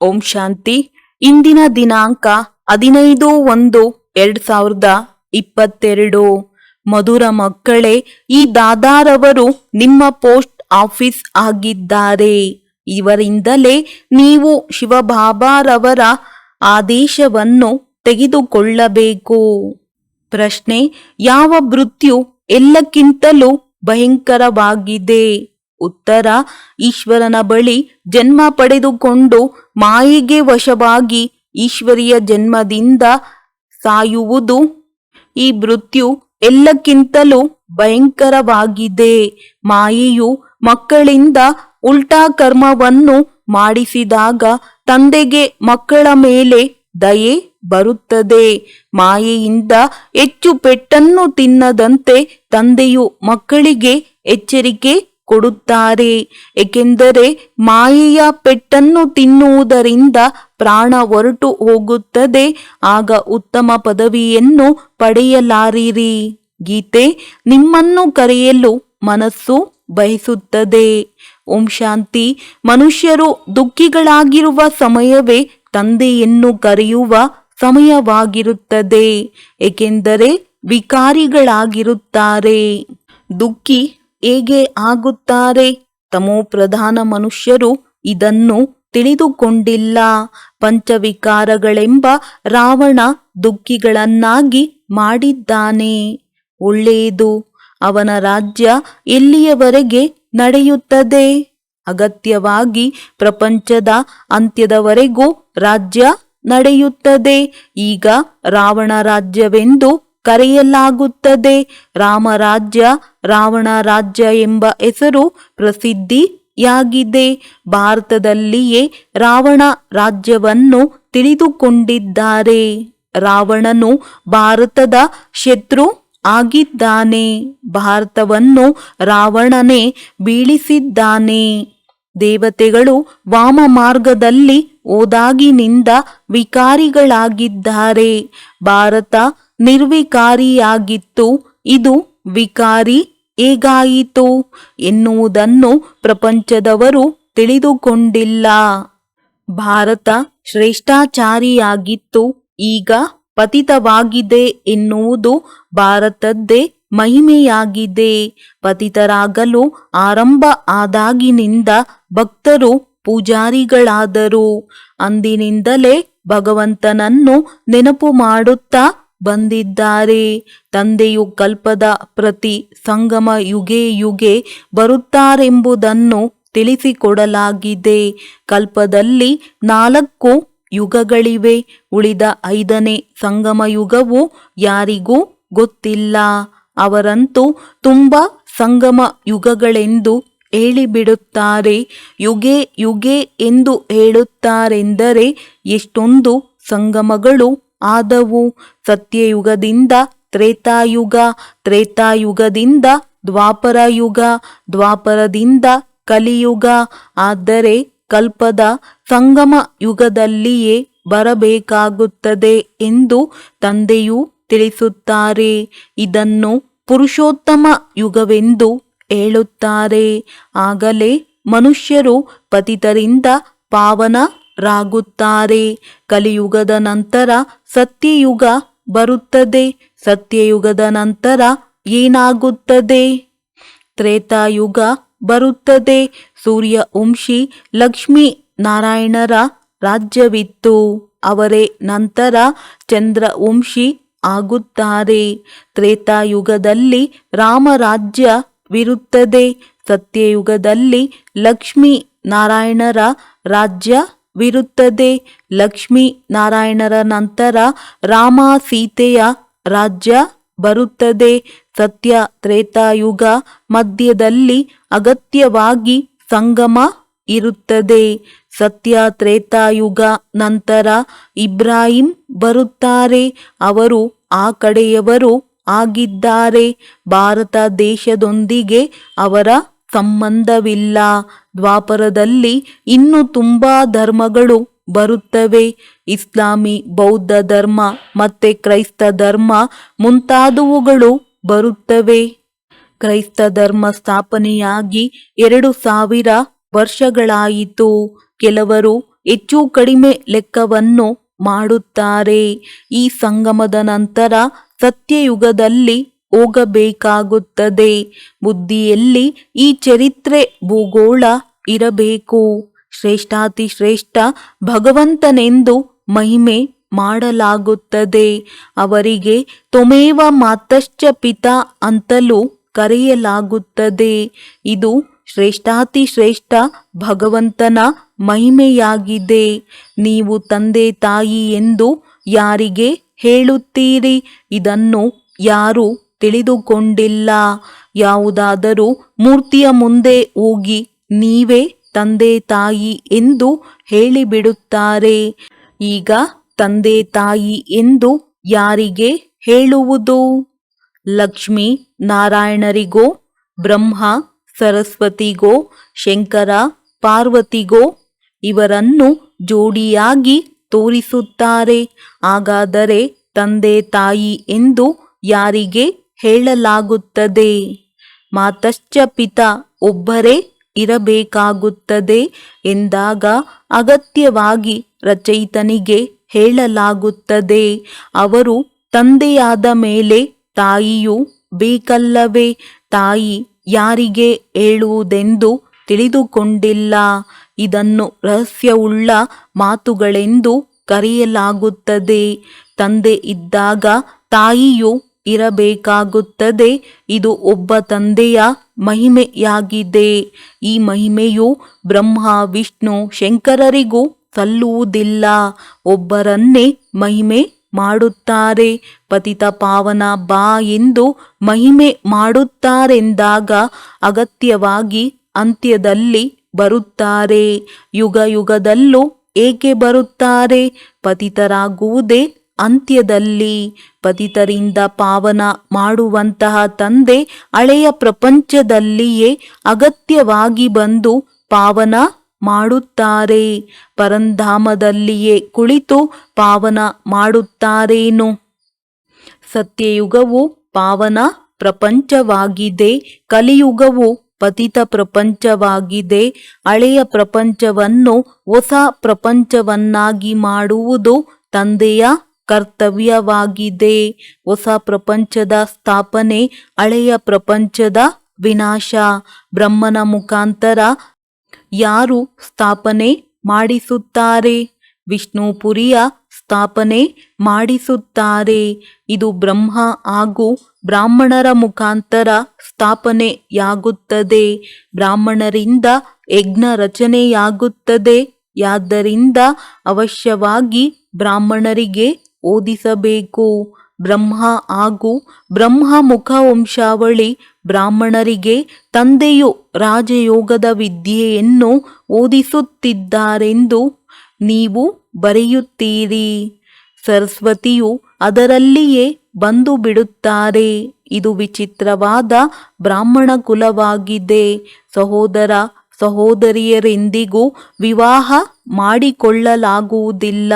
ಓಂ ಶಾಂತಿ. ಇಂದಿನ ದಿನಾಂಕ 15/1/2022. ಮಧುರ ಮಕ್ಕಳೇ, ಈ ದಾದಾರವರು ನಿಮ್ಮ ಪೋಸ್ಟ್ ಆಫೀಸ್ ಆಗಿದ್ದಾರೆ. ಇವರಿಂದಲೇ ನೀವು ಶಿವಬಾಬಾರವರ ಆದೇಶವನ್ನು ತೆಗೆದುಕೊಳ್ಳಬೇಕು. ಪ್ರಶ್ನೆ: ಯಾವ ಮೃತ್ಯು ಎಲ್ಲಕ್ಕಿಂತಲೂ ಭಯಂಕರವಾಗಿದೆ? ಉತ್ತರ: ಈಶ್ವರನ ಬಳಿ ಜನ್ಮ ಪಡೆದುಕೊಂಡು ಮಾಯೆಗೆ ವಶವಾಗಿ ಈಶ್ವರಿಯ ಜನ್ಮದಿಂದ ಸಾಯುವುದು. ಈ ಮೃತ್ಯು ಎಲ್ಲಕ್ಕಿಂತಲೂ ಭಯಂಕರವಾಗಿದೆ. ಮಾಯೆಯು ಮಕ್ಕಳಿಂದ ಉಲ್ಟಾ ಕರ್ಮವನ್ನು ಮಾಡಿಸಿದಾಗ ತಂದೆಗೆ ಮಕ್ಕಳ ಮೇಲೆ ದಯೆ ಬರುತ್ತದೆ. ಮಾಯೆಯಿಂದ ಹೆಚ್ಚು ಪೆಟ್ಟನ್ನು ತಿನ್ನದಂತೆ ತಂದೆಯು ಮಕ್ಕಳಿಗೆ ಎಚ್ಚರಿಕೆ ಕೊಡುತ್ತಾರೆ. ಏಕೆಂದರೆ ಮಾಯೆಯ ಪೆಟ್ಟನ್ನು ತಿನ್ನುವುದರಿಂದ ಪ್ರಾಣ ಹೊರಟು ಹೋಗುತ್ತದೆ. ಆಗ ಉತ್ತಮ ಪದವಿಯನ್ನು ಪಡೆಯಲಾರಿರಿ. ಗೀತೆ: ನಿಮ್ಮನ್ನು ಕರೆಯಲು ಮನಸ್ಸು ಬಯಸುತ್ತದೆ. ಓಂ ಶಾಂತಿ. ಮನುಷ್ಯರು ದುಃಖಿಗಳಾಗಿರುವ ಸಮಯವೇ ತಂದೆಯನ್ನು ಕರೆಯುವ ಸಮಯವಾಗಿರುತ್ತದೆ. ಏಕೆಂದರೆ ವಿಕಾರಿಗಳಾಗಿರುತ್ತಾರೆ. ದುಃಖಿ ಹೇಗೆ ಆಗುತ್ತಾರೆ? ತಮೋಪ್ರಧಾನ ಮನುಷ್ಯರು ಇದನ್ನು ತಿಳಿದುಕೊಂಡಿಲ್ಲ. ಪಂಚವಿಕಾರಗಳೆಂಬ ರಾವಣ ದುಃಖಿಗಳನ್ನಾಗಿ ಮಾಡಿದ್ದಾನೆ. ಒಳ್ಳೆಯದು. ಅವನ ರಾಜ್ಯ ಎಲ್ಲಿಯವರೆಗೆ ನಡೆಯುತ್ತದೆ? ಅಗತ್ಯವಾಗಿ ಪ್ರಪಂಚದ ಅಂತ್ಯದವರೆಗೂ ರಾಜ್ಯ ನಡೆಯುತ್ತದೆ. ಈಗ ರಾವಣ ರಾಜ್ಯವೆಂದು ಕರೆಯಲಾಗುತ್ತದೆ. ರಾಮರಾಜ್ಯ, ರಾವಣ ರಾಜ್ಯ ಎಂಬ ಹೆಸರು ಪ್ರಸಿದ್ಧಿಯಾಗಿದೆ. ಭಾರತದಲ್ಲಿಯೇ ರಾವಣ ರಾಜ್ಯವನ್ನು ತಿಳಿದುಕೊಂಡಿದ್ದಾರೆ. ರಾವಣನು ಭಾರತದ ಶತ್ರು ಆಗಿದ್ದಾನೆ. ಭಾರತವನ್ನು ರಾವಣನೇ ಬೀಳಿಸಿದ್ದಾನೆ. ದೇವತೆಗಳು ವಾಮ ಮಾರ್ಗದಲ್ಲಿ ಹೋದಾಗಿನಿಂದ ವಿಕಾರಿಗಳಾಗಿದ್ದಾರೆ. ಭಾರತ ನಿರ್ವಿಕಾರಿಯಾಗಿತ್ತು. ಇದು ವಿಕಾರಿ ಹೇಗಾಯಿತು ಎನ್ನುವುದನ್ನು ಪ್ರಪಂಚದವರು ತಿಳಿದುಕೊಂಡಿಲ್ಲ. ಭಾರತ ಶ್ರೇಷ್ಠಾಚಾರಿಯಾಗಿತ್ತು. ಈಗ ಪತಿತವಾಗಿದೆ ಎನ್ನುವುದು ಭಾರತದ್ದೇ ಮಹಿಮೆಯಾಗಿದೆ. ಪತಿತರಾಗಲು ಆರಂಭ ಆದಾಗಿನಿಂದ ಭಕ್ತರು ಪೂಜಾರಿಗಳಾದರು. ಅಂದಿನಿಂದಲೇ ಭಗವಂತನನ್ನು ನೆನಪು ಮಾಡುತ್ತಾ ಬಂದಿದ್ದಾರೆ. ತಂದೆಯು ಕಲ್ಪದ ಪ್ರತಿ ಸಂಗಮ ಯುಗೆ ಯುಗೆ ಬರುತ್ತಾರೆಂಬುದನ್ನು ತಿಳಿಸಿಕೊಡಲಾಗಿದೆ. ಕಲ್ಪದಲ್ಲಿ 4 ಯುಗಗಳಿವೆ. ಉಳಿದ 5ನೇ ಸಂಗಮ ಯುಗವು ಯಾರಿಗೂ ಗೊತ್ತಿಲ್ಲ. ಅವರಂತೂ ತುಂಬಾ ಸಂಗಮ ಯುಗಗಳೆಂದು ಹೇಳಿಬಿಡುತ್ತಾರೆ. ಯುಗೆ ಯುಗೆ ಎಂದು ಹೇಳುತ್ತಾರೆಂದರೆ ಎಷ್ಟೊಂದು ಸಂಗಮಗಳು ಆದವು. ಸತ್ಯಯುಗದಿಂದ ತ್ರೇತಾಯುಗ, ತ್ರೇತಾಯುಗದಿಂದ ದ್ವಾಪರ ಯುಗ, ದ್ವಾಪರದಿಂದ ಕಲಿಯುಗ. ಆದರೆ ಕಲ್ಪದ ಸಂಗಮ ಯುಗದಲ್ಲಿಯೇ ಬರಬೇಕಾಗುತ್ತದೆ ಎಂದು ತಂದೆಯು ತಿಳಿಸುತ್ತಾರೆ. ಇದನ್ನು ಪುರುಷೋತ್ತಮ ಯುಗವೆಂದು ಹೇಳುತ್ತಾರೆ. ಆಗಲೇ ಮನುಷ್ಯರು ಪತಿತರಿಂದ ಪಾವನರಾಗುತ್ತಾರೆ. ಕಲಿಯುಗದ ನಂತರ ಸತ್ಯಯುಗ ಬರುತ್ತದೆ. ಸತ್ಯಯುಗದ ನಂತರ ಏನಾಗುತ್ತದೆ? ತ್ರೇತಾಯುಗ ಬರುತ್ತದೆ. ಸೂರ್ಯವಂಶಿ ಲಕ್ಷ್ಮೀ ನಾರಾಯಣರ ರಾಜ್ಯವಿತ್ತು. ಅವರೇ ನಂತರ ಚಂದ್ರವಂಶಿ ಆಗುತ್ತಾರೆ. ತ್ರೇತಾಯುಗದಲ್ಲಿ ರಾಮರಾಜ್ಯವಿರುತ್ತದೆ. ಸತ್ಯಯುಗದಲ್ಲಿ ಲಕ್ಷ್ಮೀ ನಾರಾಯಣರ ರಾಜ್ಯವಿರುತ್ತದೆ. ಲಕ್ಷ್ಮೀ ನಾರಾಯಣರ ನಂತರ ರಾಮ ಸೀತೆಯ ರಾಜ್ಯ ಬರುತ್ತದೆ. ಸತ್ಯ ತ್ರೇತಾಯುಗ ಮಧ್ಯದಲ್ಲಿ ಅಗತ್ಯವಾಗಿ ಸಂಗಮ ಇರುತ್ತದೆ. ಸತ್ಯ ತ್ರೇತಾಯುಗ ನಂತರ ಇಬ್ರಾಹಿಂ ಬರುತ್ತಾರೆ. ಅವರು ಆ ಕಡೆಯವರು ಆಗಿದ್ದಾರೆ. ಭಾರತ ದೇಶದೊಂದಿಗೆ ಅವರ ಸಂಬಂಧವಿಲ್ಲ. ದ್ವಾಪರದಲ್ಲಿ ಇನ್ನು ತುಂಬಾ ಧರ್ಮಗಳು ಬರುತ್ತವೆ. ಇಸ್ಲಾಮಿ, ಬೌದ್ಧ ಧರ್ಮ ಮತ್ತೆ ಕ್ರೈಸ್ತ ಧರ್ಮ ಮುಂತಾದವುಗಳು ಬರುತ್ತವೆ. ಕ್ರೈಸ್ತ ಧರ್ಮ ಸ್ಥಾಪನೆಯಾಗಿ 2000 ವರ್ಷಗಳಾಯಿತು. ಕೆಲವರು ಹೆಚ್ಚು ಕಡಿಮೆ ಲೆಕ್ಕವನ್ನು ಮಾಡುತ್ತಾರೆ. ಈ ಸಂಗಮದ ನಂತರ ಸತ್ಯಯುಗದಲ್ಲಿ ಹೋಗಬೇಕಾಗುತ್ತದೆ. ಬುದ್ಧಿಯಲ್ಲಿ ಈ ಚರಿತ್ರೆ ಭೂಗೋಳ ಇರಬೇಕು. ಶ್ರೇಷ್ಠಾತಿ ಶ್ರೇಷ್ಠ ಭಗವಂತನೆಂದು ಮಹಿಮೆ ಮಾಡಲಾಗುತ್ತದೆ. ಅವರಿಗೆ ತ್ವಮೇವ ಮಾತಶ್ಚ ಪಿತಾ ಅಂತಲೂ ಕರೆಯಲಾಗುತ್ತದೆ. ಇದು ಶ್ರೇಷ್ಠಾತಿ ಶ್ರೇಷ್ಠ ಭಗವಂತನ ಮಹಿಮೆಯಾಗಿದೆ. ನೀವು ತಂದೆ ತಾಯಿ ಎಂದು ಯಾರಿಗೆ ಹೇಳುತ್ತೀರಿ? ಇದನ್ನು ಯಾರೂ ತಿಳಿದುಕೊಂಡಿಲ್ಲ. ಯಾವುದಾದರೂ ಮೂರ್ತಿಯ ಮುಂದೆ ಹೋಗಿ ನೀವೇ ತಂದೆ ತಾಯಿ ಎಂದು ಹೇಳಿಬಿಡುತ್ತಾರೆ. ಈಗ ತಂದೆ ತಾಯಿ ಎಂದು ಯಾರಿಗೆ ಹೇಳುವುದು? ಲಕ್ಷ್ಮೀ ನಾರಾಯಣರಿಗೋ, ಬ್ರಹ್ಮ ಸರಸ್ವತಿಗೋ, ಶಂಕರ ಪಾರ್ವತಿಗೋ? ಇವರನ್ನು ಜೋಡಿಯಾಗಿ ತೋರಿಸುತ್ತಾರೆ. ಹಾಗಾದರೆ ತಂದೆ ತಾಯಿ ಎಂದು ಯಾರಿಗೆ ಹೇಳಲಾಗುತ್ತದೆ? ಮಾತಶ್ಚ ಪಿತಾ ಒಬ್ಬರೇ ಇರಬೇಕಾಗುತ್ತದೆ ಎಂದಾಗ ಅಗತ್ಯವಾಗಿ ರಚಯಿತನಿಗೆ ಹೇಳಲಾಗುತ್ತದೆ. ಅವರು ತಂದೆಯಾದ ಮೇಲೆ ತಾಯಿಯೂ ಬೇಕಲ್ಲವೇ? ತಾಯಿ ಯಾರಿಗೆ ಹೇಳುವುದೆಂದು ತಿಳಿದುಕೊಂಡಿಲ್ಲ. ಇದನ್ನು ರಹಸ್ಯವುಳ್ಳ ಮಾತುಗಳೆಂದು ಕರೆಯಲಾಗುತ್ತದೆ. ತಂದೆ ಇದ್ದಾಗ ತಾಯಿಯೂ ಇರಬೇಕಾಗುತ್ತದೆ. ಇದು ಒಬ್ಬ ತಂದೆಯ ಮಹಿಮೆಯಾಗಿದೆ. ಈ ಮಹಿಮೆಯು ಬ್ರಹ್ಮ ವಿಷ್ಣು ಶಂಕರರಿಗೂ ಸಲ್ಲುವುದಿಲ್ಲ. ಒಬ್ಬರನ್ನೇ ಮಹಿಮೆ ಮಾಡುತ್ತಾರೆ. ಪತಿತ ಪಾವನ ಬಾ ಎಂದು ಮಹಿಮೆ ಮಾಡುತ್ತಾರೆಂದಾಗ ಅಗತ್ಯವಾಗಿ ಅಂತ್ಯದಲ್ಲಿ ಬರುತ್ತಾರೆ. ಯುಗ ಯುಗದಲ್ಲೂ ಏಕೆ ಬರುತ್ತಾರೆ? ಪತಿತರಾಗುವುದೇ ಅಂತ್ಯದಲ್ಲಿ. ಪತಿತರಿಂದ ಪಾವನ ಮಾಡುವಂತಹ ತಂದೆ ಹಳೆಯ ಪ್ರಪಂಚದಲ್ಲಿಯೇ ಅಗತ್ಯವಾಗಿ ಬಂದು ಪಾವನ ಮಾಡುತ್ತಾರೆ. ಪರಂಧಾಮದಲ್ಲಿಯೇ ಕುಳಿತು ಪಾವನ ಮಾಡುತ್ತಾರೇನು? ಸತ್ಯಯುಗವು ಪಾವನ ಪ್ರಪಂಚವಾಗಿದೆ. ಕಲಿಯುಗವು ಪತಿತ ಪ್ರಪಂಚವಾಗಿದೆ. ಹಳೆಯ ಪ್ರಪಂಚವನ್ನು ಹೊಸ ಪ್ರಪಂಚವನ್ನಾಗಿ ಮಾಡುವುದು ತಂದೆಯ ಕರ್ತವ್ಯವಾಗಿದೆ. ಹೊಸ ಪ್ರಪಂಚದ ಸ್ಥಾಪನೆ, ಹಳೆಯ ಪ್ರಪಂಚದ ವಿನಾಶ. ಬ್ರಹ್ಮನ ಮುಖಾಂತರ ಯಾರು ಸ್ಥಾಪನೆ ಮಾಡಿಸುತ್ತಾರೆ? ವಿಷ್ಣುಪುರಿಯ ಸ್ಥಾಪನೆ ಮಾಡಿಸುತ್ತಾರೆ. ಇದು ಬ್ರಹ್ಮ ಹಾಗೂ ಬ್ರಾಹ್ಮಣರ ಮುಖಾಂತರ ಸ್ಥಾಪನೆಯಾಗುತ್ತದೆ. ಬ್ರಾಹ್ಮಣರಿಂದ ಯಜ್ಞ ರಚನೆಯಾಗುತ್ತದೆ. ಆದ್ದರಿಂದ ಅವಶ್ಯವಾಗಿ ಬ್ರಾಹ್ಮಣರಿಗೆ ಓದಿಸಬೇಕು. ಬ್ರಹ್ಮ ಹಾಗೂ ಬ್ರಹ್ಮ ಮುಖವಂಶಾವಳಿ ಬ್ರಾಹ್ಮಣರಿಗೆ ತಂದೆಯು ರಾಜಯೋಗದ ವಿದ್ಯೆಯನ್ನು ಓದಿಸುತ್ತಿದ್ದಾರೆಂದು ನೀವು ಬರೆಯುತ್ತೀರಿ. ಸರಸ್ವತಿಯು ಅದರಲ್ಲಿಯೇ ಬಂದು ಬಿಡುತ್ತಾರೆ. ಇದು ವಿಚಿತ್ರವಾದ ಬ್ರಾಹ್ಮಣ ಕುಲವಾಗಿದೆ. ಸಹೋದರ ಸಹೋದರಿಯರೆಂದಿಗೂ ವಿವಾಹ ಮಾಡಿಕೊಳ್ಳಲಾಗುವುದಿಲ್ಲ.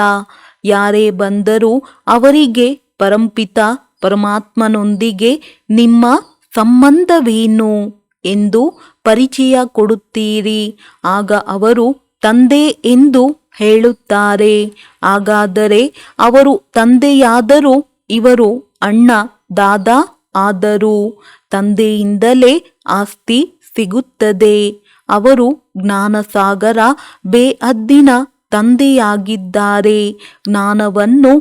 ಯಾರೇ ಬಂದರೂ ಅವರಿಗೆ ಪರಂಪಿತ ಪರಮಾತ್ಮನೊಂದಿಗೆ ನಿಮ್ಮ ಸಂಬಂಧವೇನು ಎಂದು ಪರಿಚಯ ಕೊಡುತ್ತೀರಿ. ಆಗ ಅವರು ತಂದೆ ಎಂದು ಹೇಳುತ್ತಾರೆ. ಹಾಗಾದರೆ ಅವರು ತಂದೆಯಾದರೂ ಇವರು ಅಣ್ಣ ದಾದಾ ಆದರೂ ತಂದೆಯಿಂದಲೇ ಆಸ್ತಿ ಸಿಗುತ್ತದೆ. ಅವರು ಜ್ಞಾನಸಾಗರ ಬೇಹದ್ದಿನ ತಂದೆಯಾಗಿದ್ದಾರೆ. ಜ್ಞಾನವನ್ನು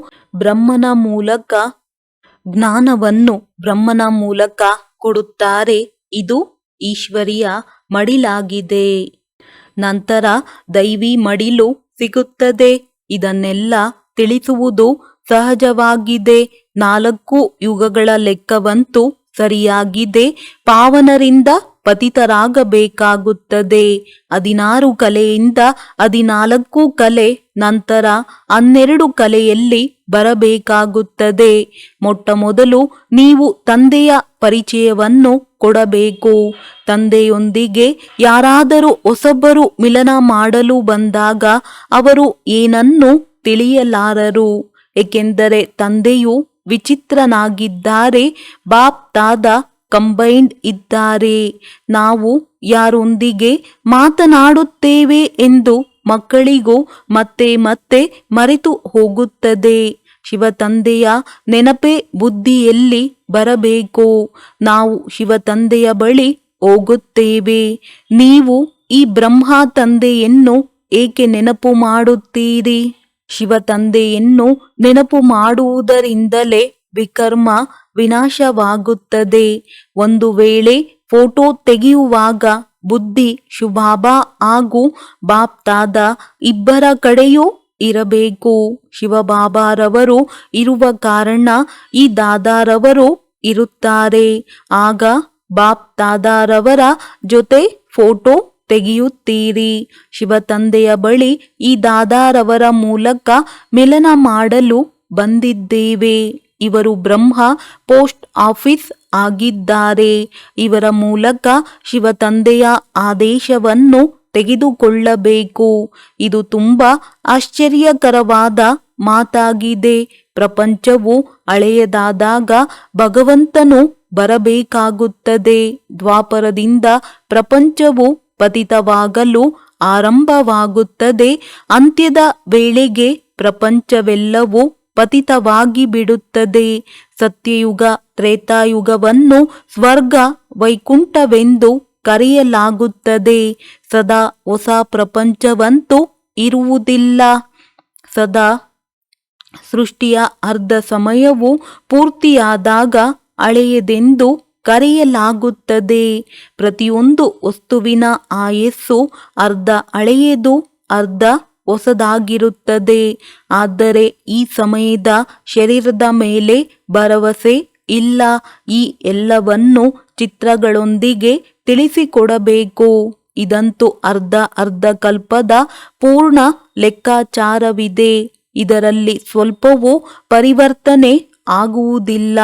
ಬ್ರಹ್ಮನ ಮೂಲಕ ಕೊಡುತ್ತಾರೆ. ಇದು ಈಶ್ವರಿಯ ಮಡಿಲಾಗಿದೆ. ನಂತರ ದೈವಿ ಮಡಿಲು ಸಿಗುತ್ತದೆ. ಇದನ್ನೆಲ್ಲ ತಿಳಿಸುವುದು ಸಹಜವಾಗಿದೆ. 4 ಯುಗಗಳ ಲೆಕ್ಕವಂತೂ ಸರಿಯಾಗಿದೆ. ಪಾವನರಿಂದ ಪತಿತರಾಗಬೇಕಾಗುತ್ತದೆ. 16 ಕಲೆಯಿಂದ 14 ಕಲೆ, ನಂತರ 12 ಕಲೆಯಲ್ಲಿ ಬರಬೇಕಾಗುತ್ತದೆ. ಮೊಟ್ಟಮೊದಲು ನೀವು ತಂದೆಯ ಪರಿಚಯವನ್ನು ಕೊಡಬೇಕು. ತಂದೆಯೊಂದಿಗೆ ಯಾರಾದರೂ ಹೊಸಬರು ಮಿಲನ ಮಾಡಲು ಬಂದಾಗ ಅವರು ಏನನ್ನೂ ತಿಳಿಯಲಾರರು. ಏಕೆಂದರೆ ತಂದೆಯು ವಿಚಿತ್ರನಾಗಿದ್ದಾರೆ. ಬಾಪ್ ದಾದಾ ಕಂಬೈನ್ಡ್ ಇದ್ದಾರೆ. ನಾವು ಯಾರೊಂದಿಗೆ ಮಾತನಾಡುತ್ತೇವೆ ಎಂದು ಮಕ್ಕಳಿಗೂ ಮತ್ತೆ ಮತ್ತೆ ಮರೆತು ಹೋಗುತ್ತದೆ. ಶಿವ ತಂದೆಯ ನೆನಪೇ ಬುದ್ಧಿಯಲ್ಲಿ ಬರಬೇಕು. ನಾವು ಶಿವ ತಂದೆಯ ಬಳಿ ಹೋಗುತ್ತೇವೆ. ನೀವು ಈ ಬ್ರಹ್ಮ ತಂದೆಯನ್ನು ಏಕೆ ನೆನಪು ಮಾಡುತ್ತೀರಿ? ಶಿವ ತಂದೆಯನ್ನು ನೆನಪು ಮಾಡುವುದರಿಂದಲೇ ವಿಕರ್ಮ ವಿನಾಶವಾಗುತ್ತದೆ. ಒಂದು ವೇಳೆ ಫೋಟೋ ತೆಗೆಯುವಾಗ ಬುದ್ಧಿ ಶಿವಬಾಬಾ ಹಾಗೂ ಬಾಪ್ತಾದ ಇಬ್ಬರ ಕಡೆಯೂ ಇರಬೇಕು. ಶಿವಬಾಬಾರವರು ಇರುವ ಕಾರಣ ಈ ದಾದಾರವರು ಇರುತ್ತಾರೆ. ಆಗ ಬಾಪ್ತಾದಾರವರ ಜೊತೆ ಫೋಟೋ ತೆಗೆಯುತ್ತೀರಿ. ಶಿವ ತಂದೆಯ ಬಳಿ ಈ ದಾದಾರವರ ಮೂಲಕ ಮಿಲನ ಮಾಡಲು ಬಂದಿದ್ದೇವೆ. ಇವರು ಬ್ರಹ್ಮ ಪೋಸ್ಟ್ ಆಫೀಸ್ ಆಗಿದ್ದಾರೆ. ಇವರ ಮೂಲಕ ಶಿವ ತಂದೆಯ ಆದೇಶವನ್ನು ತೆಗೆದುಕೊಳ್ಳಬೇಕು. ಇದು ತುಂಬಾ ಆಶ್ಚರ್ಯಕರವಾದ ಮಾತಾಗಿದೆ. ಪ್ರಪಂಚವು ಹಳೆಯದಾದಾಗ ಭಗವಂತನು ಬರಬೇಕಾಗುತ್ತದೆ. ದ್ವಾಪರದಿಂದ ಪ್ರಪಂಚವು ಪತಿತವಾಗಲು ಆರಂಭವಾಗುತ್ತದೆ. ಅಂತ್ಯದ ವೇಳೆಗೆ ಪ್ರಪಂಚವೆಲ್ಲವೂ ಪತಿತವಾಗಿ ಬಿಡುತ್ತದೆ. ಸತ್ಯಯುಗ ತ್ರೇತಾಯುಗವನ್ನು ಸ್ವರ್ಗ ವೈಕುಂಠವೆಂದು ಕರೆಯಲಾಗುತ್ತದೆ. ಸದಾ ಹೊಸ ಪ್ರಪಂಚವಂತೂ ಇರುವುದಿಲ್ಲ. ಸದಾ ಸೃಷ್ಟಿಯ ಅರ್ಧ ಸಮಯವು ಪೂರ್ತಿಯಾದಾಗ ಹಳೆಯದೆಂದು ಕರೆಯಲಾಗುತ್ತದೆ. ಪ್ರತಿಯೊಂದು ವಸ್ತುವಿನ ಆಯಸ್ಸು ಅರ್ಧ ಹಳೆಯದು, ಅರ್ಧ ಹೊಸದಾಗಿರುತ್ತದೆ. ಆದರೆ ಈ ಸಮಯದ ಶರೀರದ ಮೇಲೆ ಭರವಸೆ ಇಲ್ಲ. ಈ ಎಲ್ಲವನ್ನು ಚಿತ್ರಗಳೊಂದಿಗೆ ತಿಳಿಸಿಕೊಡಬೇಕು. ಇದಂತೂ ಅರ್ಧ ಕಲ್ಪದ ಪೂರ್ಣ ಲೆಕ್ಕಾಚಾರವಿದೆ. ಇದರಲ್ಲಿ ಸ್ವಲ್ಪವೂ ಪರಿವರ್ತನೆ ಆಗುವುದಿಲ್ಲ.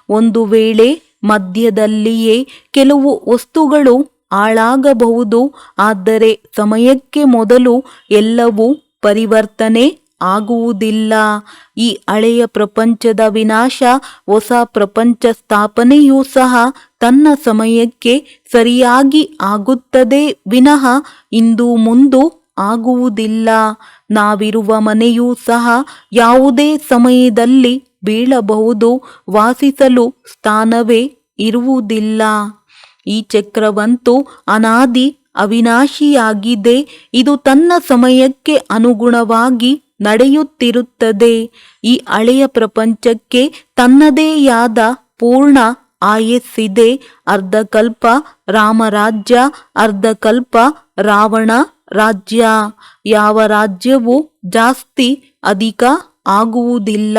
ಒಂದು ವೇಳೆ ಮಧ್ಯದಲ್ಲಿಯೇ ಕೆಲವು ವಸ್ತುಗಳು ಹಾಳಾಗಬಹುದು. ಆದರೆ ಸಮಯಕ್ಕೆ ಮೊದಲು ಎಲ್ಲವೂ ಪರಿವರ್ತನೆ ಆಗುವುದಿಲ್ಲ. ಈ ಹಳೆಯ ಪ್ರಪಂಚದ ವಿನಾಶ, ಹೊಸ ಪ್ರಪಂಚ ಸ್ಥಾಪನೆಯೂ ಸಹ ತನ್ನ ಸಮಯಕ್ಕೆ ಸರಿಯಾಗಿ ಆಗುತ್ತದೆ ವಿನಃ ಇಂದು ಮುಂದು ಆಗುವುದಿಲ್ಲ. ನಾವಿರುವ ಮನೆಯೂ ಸಹ ಯಾವುದೇ ಸಮಯದಲ್ಲಿ ಬೀಳಬಹುದು. ವಾಸಿಸಲು ಸ್ಥಾನವೇ ಇರುವುದಿಲ್ಲ. ಈ ಚಕ್ರವಂತೂ ಅನಾದಿ ಅವಿನಾಶಿಯಾಗಿದೆ. ಇದು ತನ್ನ ಸಮಯಕ್ಕೆ ಅನುಗುಣವಾಗಿ ನಡೆಯುತ್ತಿರುತ್ತದೆ. ಈ ಹಳೆಯ ಪ್ರಪಂಚಕ್ಕೆ ತನ್ನದೇಯಾದ ಪೂರ್ಣ ಆಯಸ್ಸಿದೆ. ಅರ್ಧಕಲ್ಪ ರಾಮರಾಜ್ಯ, ಅರ್ಧಕಲ್ಪ ರಾವಣ ರಾಜ್ಯ. ಯಾವ ರಾಜ್ಯವೂ ಜಾಸ್ತಿ ಅಧಿಕ ಆಗುವುದಿಲ್ಲ.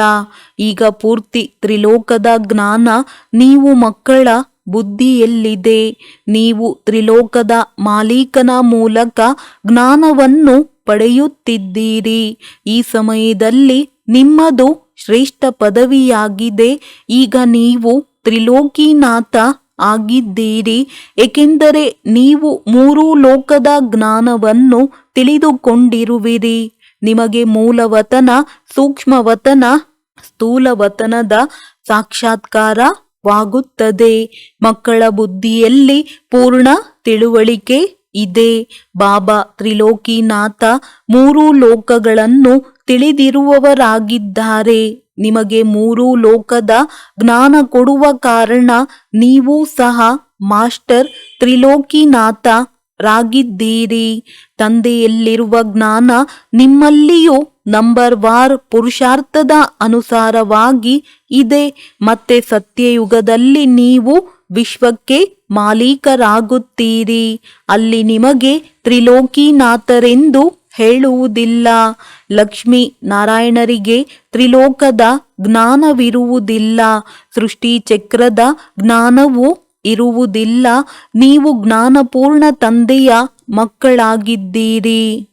ಈಗ ಪೂರ್ತಿ ತ್ರಿಲೋಕದ ಜ್ಞಾನ ನೀವು ಮಕ್ಕಳ ಬುದ್ಧಿಯಲ್ಲಿದೆ. ನೀವು ತ್ರಿಲೋಕದ ಮಾಲೀಕನ ಮೂಲಕ ಜ್ಞಾನವನ್ನು ಪಡೆಯುತ್ತಿದ್ದೀರಿ. ಈ ಸಮಯದಲ್ಲಿ ನಿಮ್ಮದು ಶ್ರೇಷ್ಠ ಪದವಿಯಾಗಿದೆ. ಈಗ ನೀವು ತ್ರಿಲೋಕಿನಾಥ ಆಗಿದ್ದೀರಿ. ಏಕೆಂದರೆ ನೀವು ಮೂರು ಲೋಕದ ಜ್ಞಾನವನ್ನು ತಿಳಿದುಕೊಂಡಿರುವಿರಿ. ನಿಮಗೆ ಮೂಲವತನ, ಸೂಕ್ಷ್ಮವತನ, ಸ್ಥೂಲವತನದ ಸಾಕ್ಷಾತ್ಕಾರವಾಗುತ್ತದೆ. ಮಕ್ಕಳ ಬುದ್ಧಿಯಲ್ಲಿ ಪೂರ್ಣ ತಿಳುವಳಿಕೆ ಇದೆ. ಬಾಬಾ ತ್ರಿಲೋಕಿನಾಥ ಮೂರು ಲೋಕಗಳನ್ನು ತಿಳಿದಿರುವವರಾಗಿದ್ದಾರೆ. ನಿಮಗೆ ಮೂರು ಲೋಕದ ಜ್ಞಾನ ಕೊಡುವ ಕಾರಣ ನೀವು ಸಹ ಮಾಸ್ಟರ್ ತ್ರಿಲೋಕಿನಾಥ ರಾಗಿದ್ದೀರಿ. ತಂದೆಯಲ್ಲಿರುವ ಜ್ಞಾನ ನಿಮ್ಮಲ್ಲಿಯೂ ನಂಬರ್ ವಾರ್ ಪುರುಷಾರ್ಥದ ಅನುಸಾರವಾಗಿ ಇದೆ. ಮತ್ತೆ ಸತ್ಯಯುಗದಲ್ಲಿ ನೀವು ವಿಶ್ವಕ್ಕೆ ಮಾಲೀಕರಾಗುತ್ತೀರಿ. ಅಲ್ಲಿ ನಿಮಗೆ ತ್ರಿಲೋಕಿನಾಥರೆಂದು ಹೇಳುವುದಿಲ್ಲ. ಲಕ್ಷ್ಮೀ ನಾರಾಯಣರಿಗೆ ತ್ರಿಲೋಕದ ಜ್ಞಾನವಿರುವುದಿಲ್ಲ. ಸೃಷ್ಟಿ ಚಕ್ರದ ಜ್ಞಾನವೂ ಇರುವುದಿಲ್ಲ. ನೀವು ಜ್ಞಾನಪೂರ್ಣ ತಂದೆಯ ಮಕ್ಕಳಾಗಿದ್ದೀರಿ.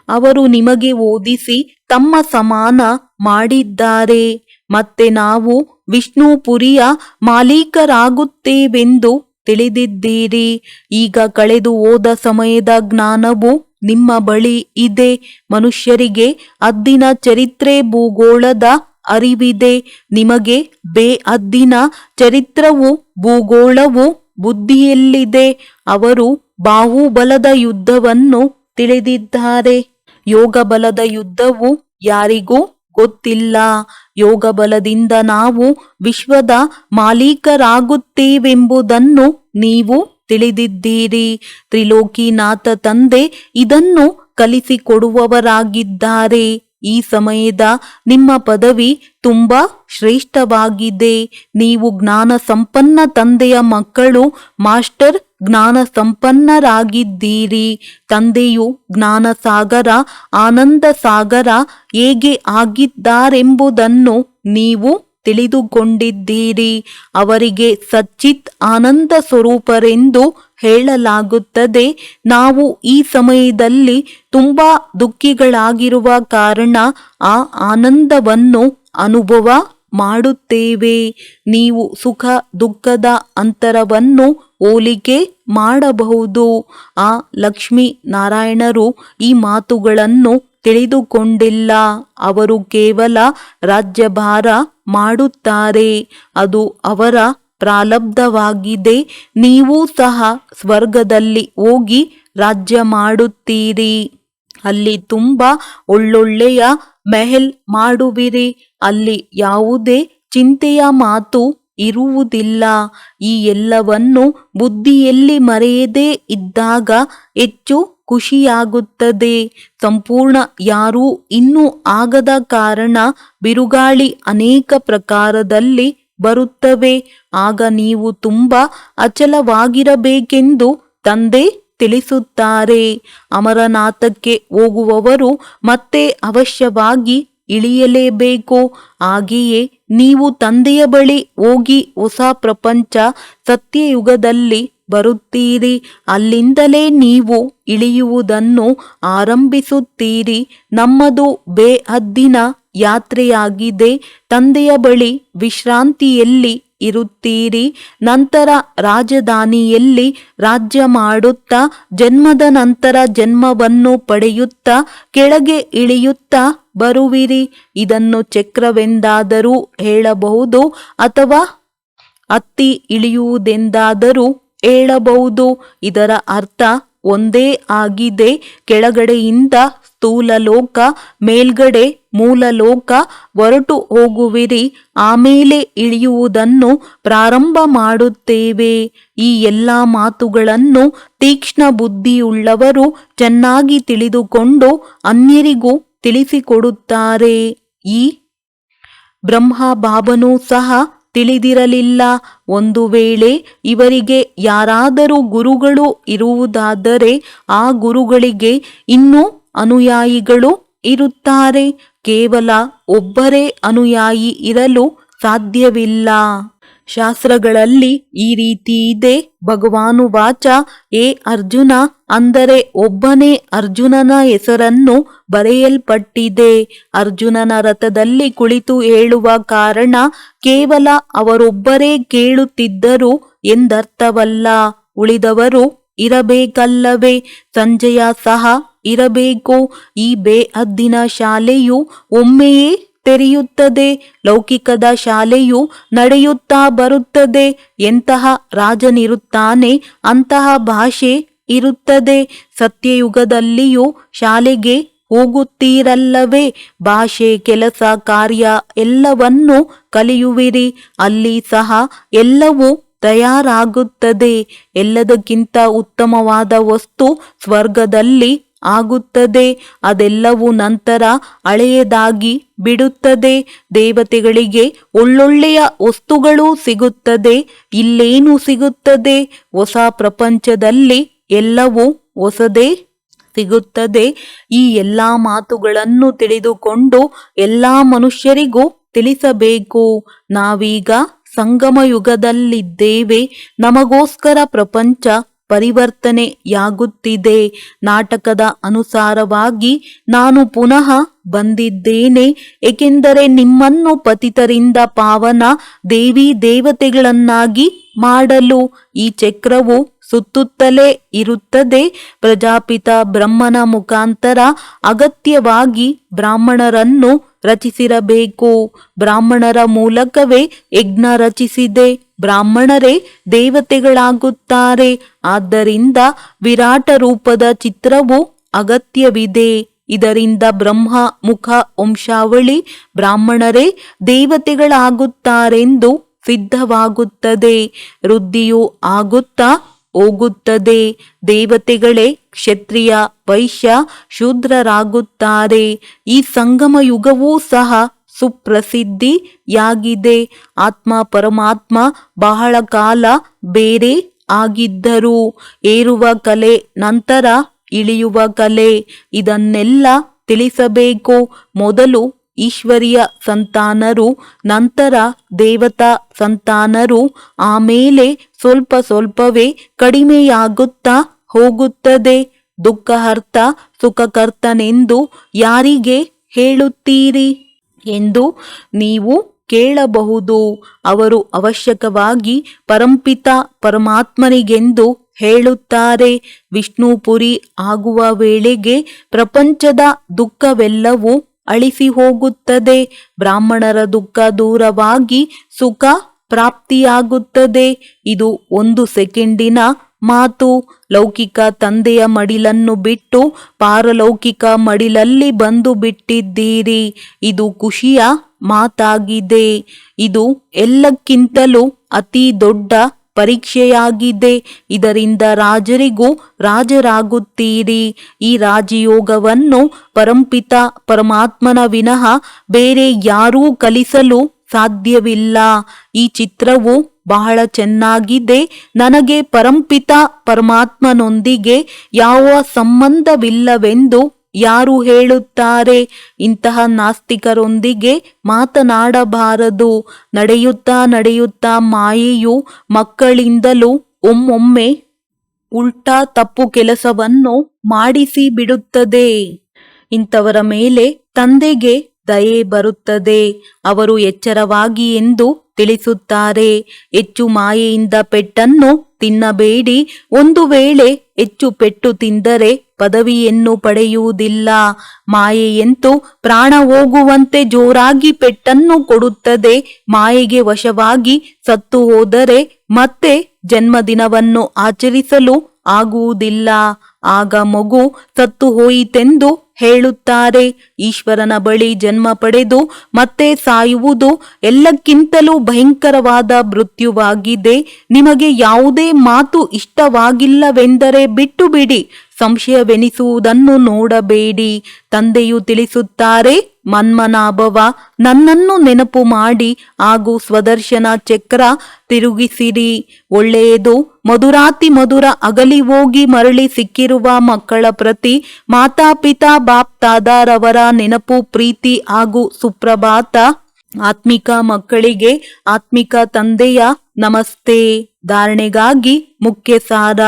ಅವರು ನಿಮಗೆ ಓದಿಸಿ ತಮ್ಮ ಸಮಾನ ಮಾಡಿದ್ದಾರೆ. ಮತ್ತೆ ನಾವು ವಿಷ್ಣುಪುರಿಯ ಮಾಲೀಕರಾಗುತ್ತೇವೆಂದು ತಿಳಿದಿದ್ದೀರಿ. ಈಗ ಕಳೆದು ಹೋದ ಸಮಯದ ಜ್ಞಾನವು ನಿಮ್ಮ ಬಳಿ ಇದೆ. ಮನುಷ್ಯರಿಗೆ ಹದ್ದಿನ ಚರಿತ್ರೆ, ಭೂಗೋಳದ ಅರಿವಿದೆ. ನಿಮಗೆ ಬೇಹದ್ದಿನ ಚರಿತ್ರವು, ಭೂಗೋಳವು ಬುದ್ಧಿಯಲ್ಲಿದೆ. ಅವರು ಬಾಹುಬಲದ ಯುದ್ಧವನ್ನು ತಿಳಿದಿದ್ದಾರೆ. ಯೋಗ ಬಲದ ಯುದ್ಧವು ಯಾರಿಗೂ ಗೊತ್ತಿಲ್ಲ. ಯೋಗ ಬಲದಿಂದ ನಾವು ವಿಶ್ವದ ಮಾಲೀಕರಾಗುತ್ತೇವೆಂಬುದನ್ನು ನೀವು ತಿಳಿದಿದ್ದೀರಿ. ತ್ರಿಲೋಕಿನಾಥ ತಂದೆ ಇದನ್ನು ಕಲಿಸಿಕೊಡುವವರಾಗಿದ್ದಾರೆ. ಈ ಸಮಯದ ನಿಮ್ಮ ಪದವಿ ತುಂಬಾ ಶ್ರೇಷ್ಠವಾಗಿದೆ. ನೀವು ಜ್ಞಾನ ಸಂಪನ್ನ ತಂದೆಯ ಮಕ್ಕಳು. ಮಾಸ್ಟರ್ ಜ್ಞಾನ ಸಂಪನ್ನರಾಗಿದ್ದೀರಿ. ತಂದೆಯು ಜ್ಞಾನ ಸಾಗರ, ಆನಂದ ಸಾಗರ ಹೇಗೆ ಆಗಿದ್ದಾರೆಂಬುದನ್ನು ನೀವು ತಿಳಿದುಕೊಂಡಿದ್ದೀರಿ. ಅವರಿಗೆ ಸಚ್ಚಿತ್ ಆನಂದ ಸ್ವರೂಪರೆಂದು ಹೇಳಲಾಗುತ್ತದೆ. ನಾವು ಈ ಸಮಯದಲ್ಲಿ ತುಂಬಾ ದುಃಖಿಗಳಾಗಿರುವ ಕಾರಣ ಆ ಆನಂದವನ್ನು ಅನುಭವ ಮಾಡುತ್ತೇವೆ. ನೀವು ಸುಖ ದುಃಖದ ಅಂತರವನ್ನು ಹೋಲಿಕೆ ಮಾಡಬಹುದು. ಆ ಲಕ್ಷ್ಮೀ ನಾರಾಯಣರು ಈ ಮಾತುಗಳನ್ನು ತಿಳಿದುಕೊಂಡಿಲ್ಲ. ಅವರು ಕೇವಲ ರಾಜ್ಯಭಾರ ಮಾಡುತ್ತಾರೆ. ಅದು ಅವರ ಪ್ರಾರಬ್ಧವಾಗಿದೆ. ನೀವು ಸಹ ಸ್ವರ್ಗದಲ್ಲಿ ಹೋಗಿ ರಾಜ್ಯ ಮಾಡುತ್ತೀರಿ. ಅಲ್ಲಿ ತುಂಬಾ ಒಳ್ಳೊಳ್ಳೆಯ ಮೆಹಲ್ ಮಾಡುವಿರಿ. ಅಲ್ಲಿ ಯಾವುದೇ ಚಿಂತೆಯ ಮಾತು ಇರುವುದಿಲ್ಲ. ಈ ಎಲ್ಲವನ್ನು ಬುದ್ಧಿಯಲ್ಲಿ ಮರೆಯದೇ ಇದ್ದಾಗ ಹೆಚ್ಚು ಖುಷಿಯಾಗುತ್ತದೆ. ಸಂಪೂರ್ಣ ಯಾರೂ ಇನ್ನೂ ಆಗದ ಕಾರಣ ಬಿರುಗಾಳಿ ಅನೇಕ ಪ್ರಕಾರದಲ್ಲಿ ಬರುತ್ತವೆ. ಆಗ ನೀವು ತುಂಬಾ ಅಚಲವಾಗಿರಬೇಕೆಂದು ತಂದೆ ತಿಳಿಸುತ್ತಾರೆ. ಅಮರನಾಥಕ್ಕೆ ಹೋಗುವವರು ಮತ್ತೆ ಅವಶ್ಯವಾಗಿ ಇಳಿಯಲೇಬೇಕು. ಹಾಗೆಯೇ ನೀವು ತಂದೆಯ ಬಳಿ ಹೋಗಿ ಹೊಸ ಪ್ರಪಂಚ ಸತ್ಯಯುಗದಲ್ಲಿ ಬರುತ್ತೀರಿ. ಅಲ್ಲಿಂದಲೇ ನೀವು ಇಳಿಯುವುದನ್ನು ಆರಂಭಿಸುತ್ತೀರಿ. ನಮ್ಮದು ಬೇಹದ್ದಿನ ಯಾತ್ರೆಯಾಗಿದೆ. ತಂದೆಯ ಬಳಿ ವಿಶ್ರಾಂತಿಯಲ್ಲಿ ಇರುತ್ತೀರಿ. ನಂತರ ರಾಜಧಾನಿಯಲ್ಲಿ ರಾಜ್ಯ ಮಾಡುತ್ತಾ ಜನ್ಮದ ನಂತರ ಜನ್ಮವನ್ನು ಪಡೆಯುತ್ತಾ ಕೆಳಗೆ ಇಳಿಯುತ್ತಾ ಬರುವಿರಿ. ಇದನ್ನು ಚಕ್ರವೆಂದಾದರೂ ಹೇಳಬಹುದು ಅಥವಾ ಹತ್ತಿ ಇಳಿಯುವುದೆಂದಾದರೂ ಹೇಳಬಹುದು. ಇದರ ಅರ್ಥ ಒಂದೇ ಆಗಿದೆ. ಕೆಳಗಡೆಯಿಂದ ಸ್ಥೂಲ ಲೋಕ, ಮೇಲ್ಗಡೆ ಮೂಲ ಲೋಕ ಹೊರಟು ಹೋಗುವಿರಿ. ಆಮೇಲೆ ಇಳಿಯುವುದನ್ನು ಪ್ರಾರಂಭ ಮಾಡುತ್ತೇವೆ. ಈ ಎಲ್ಲ ಮಾತುಗಳನ್ನು ತೀಕ್ಷ್ಣ ಬುದ್ಧಿಯುಳ್ಳವರು ಚೆನ್ನಾಗಿ ತಿಳಿದುಕೊಂಡು ಅನ್ಯರಿಗೂ ತಿಳಿಸಿಕೊಡುತ್ತಾರೆ. ಈ ಬ್ರಹ್ಮ ಬಾಬನೂ ಸಹ ತಿಳಿದಿರಲಿಲ್ಲ. ಒಂದು ವೇಳೆ ಇವರಿಗೆ ಯಾರಾದರೂ ಗುರುಗಳು ಇರುವುದಾದರೆ ಆ ಗುರುಗಳಿಗೆ ಇನ್ನೂ ಅನುಯಾಯಿಗಳು ಇರುತ್ತಾರೆ. ಕೇವಲ ಒಬ್ಬರೇ ಅನುಯಾಯಿ ಇರಲು ಸಾಧ್ಯವಿಲ್ಲ. ಶಾಸ್ತ್ರಗಳಲ್ಲಿ ಈ ರೀತಿ ಇದೆ. ಭಗವಾನುವಾಚ, ಏ ಅರ್ಜುನ, ಅಂದರೆ ಒಬ್ಬನೇ ಅರ್ಜುನನ ಹೆಸರನ್ನು ಬರೆಯಲ್ಪಟ್ಟಿದೆ. ಅರ್ಜುನನ ರಥದಲ್ಲಿ ಕುಳಿತು ಹೇಳುವ ಕಾರಣ ಕೇವಲ ಅವರೊಬ್ಬರೇ ಕೇಳುತ್ತಿದ್ದರು ಎಂದರ್ಥವಲ್ಲ. ಉಳಿದವರು ಇರಬೇಕಲ್ಲವೇ? ಸಂಜಯ ಸಹ ಇರಬೇಕು. ಈ ಬೇಹದ್ದಿನ ಶಾಲೆಯು ಒಮ್ಮೆಯೇ ತೆರೆಯುತ್ತದೆ. ಲೌಕಿಕದ ಶಾಲೆಯು ನಡೆಯುತ್ತಾ ಬರುತ್ತದೆ. ಎಂತಹ ರಾಜನಿರುತ್ತಾನೆ ಅಂತಹ ಭಾಷೆ ಇರುತ್ತದೆ. ಸತ್ಯಯುಗದಲ್ಲಿಯೂ ಶಾಲೆಗೆ ಹೋಗುತ್ತೀರಲ್ಲವೇ? ಭಾಷೆ, ಕೆಲಸ, ಕಾರ್ಯ ಎಲ್ಲವನ್ನೂ ಕಲಿಯುವಿರಿ. ಅಲ್ಲಿ ಸಹ ಎಲ್ಲವೂ ತಯಾರಾಗುತ್ತದೆ. ಎಲ್ಲದಕ್ಕಿಂತ ಉತ್ತಮವಾದ ವಸ್ತು ಸ್ವರ್ಗದಲ್ಲಿ ಆಗುತ್ತದೆ. ಅದೆಲ್ಲವೂ ನಂತರ ಹಳೆಯದಾಗಿ ಬಿಡುತ್ತದೆ. ದೇವತೆಗಳಿಗೆ ಒಳ್ಳೊಳ್ಳೆಯ ವಸ್ತುಗಳು ಸಿಗುತ್ತದೆ. ಇಲ್ಲೇನು ಸಿಗುತ್ತದೆ? ಹೊಸ ಪ್ರಪಂಚದಲ್ಲಿ ಎಲ್ಲವೂ ಹೊಸದೇ ಸಿಗುತ್ತದೆ. ಈ ಎಲ್ಲ ಮಾತುಗಳನ್ನು ತಿಳಿದುಕೊಂಡು ಎಲ್ಲ ಮನುಷ್ಯರಿಗೂ ತಿಳಿಸಬೇಕು. ನಾವೀಗ ಸಂಗಮ ಯುಗದಲ್ಲಿದ್ದೇವೆ. ನಮಗೋಸ್ಕರ ಪ್ರಪಂಚ ಪರಿವರ್ತನೆಯಾಗುತ್ತಿದೆ. ನಾಟಕದ ಅನುಸಾರವಾಗಿ ನಾನು ಪುನಃ ಬಂದಿದ್ದೇನೆ. ಏಕೆಂದರೆ ನಿಮ್ಮನ್ನು ಪತಿತರಿಂದ ಪಾವನ ದೇವಿ ದೇವತೆಗಳನ್ನಾಗಿ ಮಾಡಲು. ಈ ಚಕ್ರವು ಸುತ್ತುತ್ತಲೇ ಇರುತ್ತದೆ. ಪ್ರಜಾಪಿತ ಬ್ರಹ್ಮನ ಮುಖಾಂತರ ಅಗತ್ಯವಾಗಿ ಬ್ರಾಹ್ಮಣರನ್ನು ರಚಿಸಿರಬೇಕು. ಬ್ರಾಹ್ಮಣರ ಮೂಲಕವೇ ಯಜ್ಞ ರಚಿಸಿದೆ. ಬ್ರಾಹ್ಮಣರೇ ದೇವತೆಗಳಾಗುತ್ತಾರೆ. ಆದ್ದರಿಂದ ವಿರಾಟ ರೂಪದ ಚಿತ್ರವು ಅಗತ್ಯವಿದೆ. ಇದರಿಂದ ಬ್ರಹ್ಮ ಮುಖ ವಂಶಾವಳಿ ಬ್ರಾಹ್ಮಣರೇ ದೇವತೆಗಳಾಗುತ್ತಾರೆಂದು ಸಿದ್ಧವಾಗುತ್ತದೆ. ವೃದ್ಧಿಯು ಆಗುತ್ತಾ ಹೋಗುತ್ತದೆ. ದೇವತೆಗಳೇ ಕ್ಷತ್ರಿಯ ವೈಶ್ಯ ಶೂದ್ರರಾಗುತ್ತಾರೆ. ಈ ಸಂಗಮ ಯುಗವೂ ಸಹ ಸುಪ್ರಸಿದ್ಧಿಯಾಗಿದೆ. ಆತ್ಮ ಪರಮಾತ್ಮ ಬಹಳ ಕಾಲ ಬೇರೆ ಆಗಿದ್ದರು. ಏರುವ ಕಲೆ ನಂತರ ಇಳಿಯುವ ಕಲೆ, ಇದನ್ನೆಲ್ಲ ತಿಳಿಸಬೇಕು. ಮೊದಲು ಈಶ್ವರಿಯ ಸಂತಾನರು, ನಂತರ ದೇವತಾ ಸಂತಾನರು, ಆಮೇಲೆ ಸ್ವಲ್ಪ ಸ್ವಲ್ಪವೇ ಕಡಿಮೆಯಾಗುತ್ತಾ ಹೋಗುತ್ತದೆ. ದುಃಖಹರ್ತ ಸುಖಕರ್ತನೆಂದು ಯಾರಿಗೆ ಹೇಳುತ್ತೀರಿ ಎಂದು ನೀವು ಕೇಳಬಹುದು. ಅವರು ಅವಶ್ಯಕವಾಗಿ ಪರಂಪಿತ ಪರಮಾತ್ಮನಿಗೆಂದು ಹೇಳುತ್ತಾರೆ. ವಿಷ್ಣುಪುರಿ ಆಗುವ ವೇಳೆಗೆ ಪ್ರಪಂಚದ ದುಃಖವೆಲ್ಲವೂ ಅಳಿಸಿ ಹೋಗುತ್ತದೆ. ಬ್ರಾಹ್ಮಣರ ದುಃಖ ದೂರವಾಗಿ ಸುಖ ಪ್ರಾಪ್ತಿಯಾಗುತ್ತದೆ. ಇದು 1 ಸೆಕೆಂಡಿನ ಮಾತು. ಲೌಕಿಕ ತಂದೆಯ ಮಡಿಲನ್ನು ಬಿಟ್ಟು ಪಾರಲೌಕಿಕ ಮಡಿಲಲ್ಲಿ ಬಂದು ಬಿಟ್ಟಿದ್ದೀರಿ. ಇದು ಖುಷಿಯ ಮಾತಾಗಿದೆ. ಇದು ಎಲ್ಲಕ್ಕಿಂತಲೂ ಅತಿ ದೊಡ್ಡ ಪರೀಕ್ಷೆಯಾಗಿದೆ. ಇದರಿಂದ ರಾಜರಿಗೂ ರಾಜರಾಗುತ್ತೀರಿ. ಈ ರಾಜಯೋಗವನ್ನು ಪರಂಪಿತ ಪರಮಾತ್ಮನ ವಿನಃ ಬೇರೆ ಯಾರೂ ಕಲಿಸಲು ಸಾಧ್ಯವಿಲ್ಲ. ಈ ಚಿತ್ರವು ಬಹಳ ಚೆನ್ನಾಗಿದೆ. ನನಗೆ ಪರಂಪಿತ ಪರಮಾತ್ಮನೊಂದಿಗೆ ಯಾವ ಸಂಬಂಧವಿಲ್ಲವೆಂದು ಯಾರು ಹೇಳುತ್ತಾರೆ? ಇಂತಹ ನಾಸ್ತಿಕರೊಂದಿಗೆ ಮಾತನಾಡಬಾರದು. ನಡೆಯುತ್ತಾ ನಡೆಯುತ್ತಾ ಮಾಯೆಯು ಮಕ್ಕಳಿಂದಲೂ ಒಮ್ಮೊಮ್ಮೆ ಉಲ್ಟಾ ತಪ್ಪು ಕೆಲಸವನ್ನು ಮಾಡಿಸಿ ಬಿಡುತ್ತದೆ. ಇಂಥವರ ಮೇಲೆ ತಂದೆಗೆ ದಯೆ ಬರುತ್ತದೆ. ಅವರು ಎಚ್ಚರವಾಗಿ ಎಂದು ತಿಳಿಸುತ್ತಾರೆ. ಹೆಚ್ಚು ಮಾಯೆಯಿಂದ ಪೆಟ್ಟನ್ನು ತಿನ್ನಬೇಡಿ. ಒಂದು ವೇಳೆ ಹೆಚ್ಚು ಪೆಟ್ಟು ತಿಂದರೆ ಪದವಿಯನ್ನು ಪಡೆಯುವುದಿಲ್ಲ. ಮಾಯೆಯಂತೂ ಪ್ರಾಣ ಹೋಗುವಂತೆ ಜೋರಾಗಿ ಪೆಟ್ಟನ್ನು ಕೊಡುತ್ತದೆ. ಮಾಯೆಗೆ ವಶವಾಗಿ ಸತ್ತು ಹೋದರೆ ಮತ್ತೆ ಜನ್ಮದಿನವನ್ನು ಆಚರಿಸಲು ಆಗುವುದಿಲ್ಲ. ಆಗ ಮಗು ಸತ್ತು ಹೋಯಿತೆಂದು ಹೇಳುತ್ತಾರೆ. ಈಶ್ವರನ ಬಳಿ ಜನ್ಮ ಪಡೆದು ಮತ್ತೆ ಸಾಯುವುದು ಎಲ್ಲಕ್ಕಿಂತಲೂ ಭಯಂಕರವಾದ ಮೃತ್ಯುವಾಗಿದೆ. ನಿಮಗೆ ಯಾವುದೇ ಮಾತು ಇಷ್ಟವಾಗಿಲ್ಲವೆಂದರೆ ಬಿಟ್ಟು ಬಿಡಿ. ಸಂಶಯವೆನಿಸುವುದನ್ನು ನೋಡಬೇಡಿ. ತಂದೆಯು ತಿಳಿಸುತ್ತಾರೆ, ಮನ್ಮನಾಭವ, ನನ್ನನ್ನು ನೆನಪು ಮಾಡಿ ಹಾಗೂ ಸ್ವದರ್ಶನ ಚಕ್ರ ತಿರುಗಿಸಿರಿ. ಒಳ್ಳೆಯದು. ಮಧುರಾತಿ ಮಧುರ ಅಗಲಿ ಹೋಗಿ ಮರಳಿ ಸಿಕ್ಕಿರುವ ಮಕ್ಕಳ ಪ್ರತಿ ಮಾತಾಪಿತಾ ಬಾಪ್ ತಾದಾರವರ ನೆನಪು, ಪ್ರೀತಿ ಹಾಗೂ ಸುಪ್ರಭಾತ. ಆತ್ಮಿಕ ಮಕ್ಕಳಿಗೆ ಆತ್ಮಿಕ ತಂದೆಯ ನಮಸ್ತೆ. ಧಾರಣೆಗಾಗಿ ಮುಖ್ಯ ಸಾರ.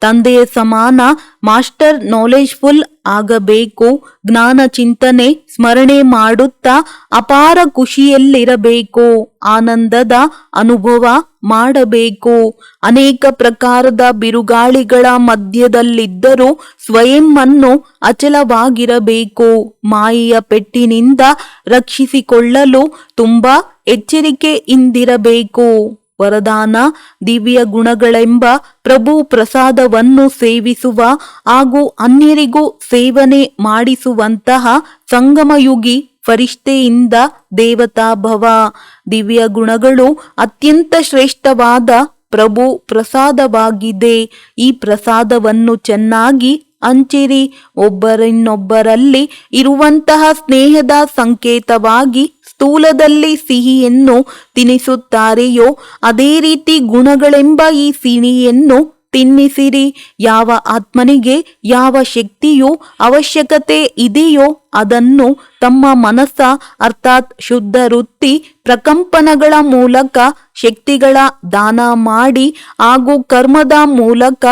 ತಂದೆಯ ಸಮಾನ ಮಾಸ್ಟರ್ ನಾಲೆಜ್ಫುಲ್ ಆಗಬೇಕು. ಜ್ಞಾನ ಚಿಂತನೆ ಸ್ಮರಣೆ ಮಾಡುತ್ತಾ ಅಪಾರ ಖುಷಿಯಲ್ಲಿರಬೇಕು. ಆನಂದದ ಅನುಭವ ಮಾಡಬೇಕು. ಅನೇಕ ಪ್ರಕಾರದ ಬಿರುಗಾಳಿಗಳ ಮಧ್ಯದಲ್ಲಿದ್ದರೂ ಸ್ವಯಂ ಅನ್ನು ಅಚಲವಾಗಿರಬೇಕು. ಮಾಯೆಯ ಪೆಟ್ಟಿನಿಂದ ರಕ್ಷಿಸಿಕೊಳ್ಳಲು ತುಂಬಾ ಎಚ್ಚರಿಕೆಯಿಂದಿರಬೇಕು. ವರದಾನ: ದಿವ್ಯ ಗುಣಗಳೆಂಬ ಪ್ರಭು ಪ್ರಸಾದವನ್ನು ಸೇವಿಸುವ ಹಾಗೂ ಅನ್ಯರಿಗೂ ಸೇವನೆ ಮಾಡಿಸುವಂತಹ ಸಂಗಮಯುಗಿ ಫರಿಷ್ಠೆಯಿಂದ ದೇವತಾ ಭವ. ದಿವ್ಯ ಗುಣಗಳು ಅತ್ಯಂತ ಶ್ರೇಷ್ಠವಾದ ಪ್ರಭು ಪ್ರಸಾದವಾಗಿದೆ. ಈ ಪ್ರಸಾದವನ್ನು ಚೆನ್ನಾಗಿ ಹಂಚಿರಿ. ಒಬ್ಬರಿನ್ನೊಬ್ಬರಲ್ಲಿ ಇರುವಂತಹ ಸ್ನೇಹದ ಸಂಕೇತವಾಗಿ ಸ್ಥೂಲದಲ್ಲಿ ಸಿಹಿಯನ್ನು ತಿನ್ನಿಸುತ್ತಾರೆಯೋ ಅದೇ ರೀತಿ ಗುಣಗಳೆಂಬ ಈ ಸಿಹಿಯನ್ನು ತಿನ್ನಿಸಿರಿ. ಯಾವ ಆತ್ಮನಿಗೆ ಯಾವ ಶಕ್ತಿಯು ಅವಶ್ಯಕತೆ ಇದೆಯೋ ಅದನ್ನು ತಮ್ಮ ಮನಸ್ಸ ಅರ್ಥಾತ್ ಶುದ್ಧ ವೃತ್ತಿ ಪ್ರಕಂಪನಗಳ ಮೂಲಕ ಶಕ್ತಿಗಳ ದಾನ ಮಾಡಿ ಹಾಗೂ ಕರ್ಮದ ಮೂಲಕ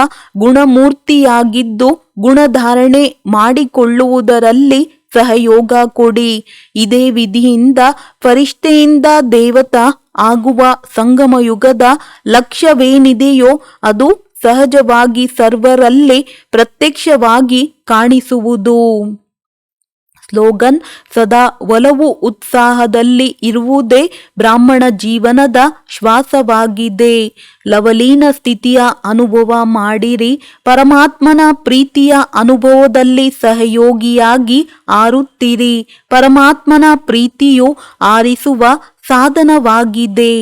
ಗುಣಮೂರ್ತಿಯಾಗಿದ್ದು ಗುಣಧಾರಣೆ ಮಾಡಿಕೊಳ್ಳುವುದರಲ್ಲಿ ಸಹಯೋಗ ಕೊಡಿ. ಇದೇ ವಿಧಿಯಿಂದ ಫರಿಷ್ಠೆಯಿಂದ ದೇವತಾ ಆಗುವ ಸಂಗಮಯುಗದ ಲಕ್ಷ್ಯವೇನಿದೆಯೋ ಅದು ಸಹಜವಾಗಿ ಸರ್ವರಲ್ಲಿ ಪ್ರತ್ಯಕ್ಷವಾಗಿ ಕಾಣಿಸುವುದು. ಸ್ಲೋಗನ್: ಸದಾ ಒಲವು ಉತ್ಸಾಹದಲ್ಲಿ ಇರುವುದೇ ಬ್ರಾಹ್ಮಣ ಜೀವನದ ಶ್ವಾಸವಾಗಿದೆ. ಲವಲೀನ ಸ್ಥಿತಿಯ ಅನುಭವ ಮಾಡಿರಿ. ಪರಮಾತ್ಮನ ಪ್ರೀತಿಯ ಅನುಭವದಲ್ಲಿ ಸಹಯೋಗಿಯಾಗಿ ಆರುತ್ತಿರಿ. ಪರಮಾತ್ಮನ ಪ್ರೀತಿಯು ಆರಿಸುವ ಸಾಧನವಾಗಿದೆ.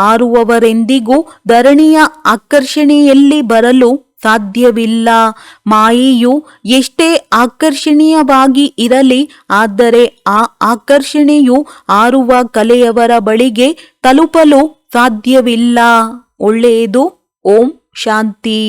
ಆರುವವರೆಂದಿಗೂ ಧರಣಿಯ ಆಕರ್ಷಣೆಯಲ್ಲಿ ಬರಲು ಸಾಧ್ಯವಿಲ್ಲ. ಮಾಯೆಯು ಎಷ್ಟೇ ಆಕರ್ಷಣೀಯವಾಗಿ ಇರಲಿ, ಆದರೆ ಆ ಆಕರ್ಷಣೆಯು ಆರುವ ಕಲೆಯವರ ಬಳಿಗೆ ತಲುಪಲು ಸಾಧ್ಯವಿಲ್ಲ. ಒಳ್ಳೆಯದು. ಓಂ ಶಾಂತಿ.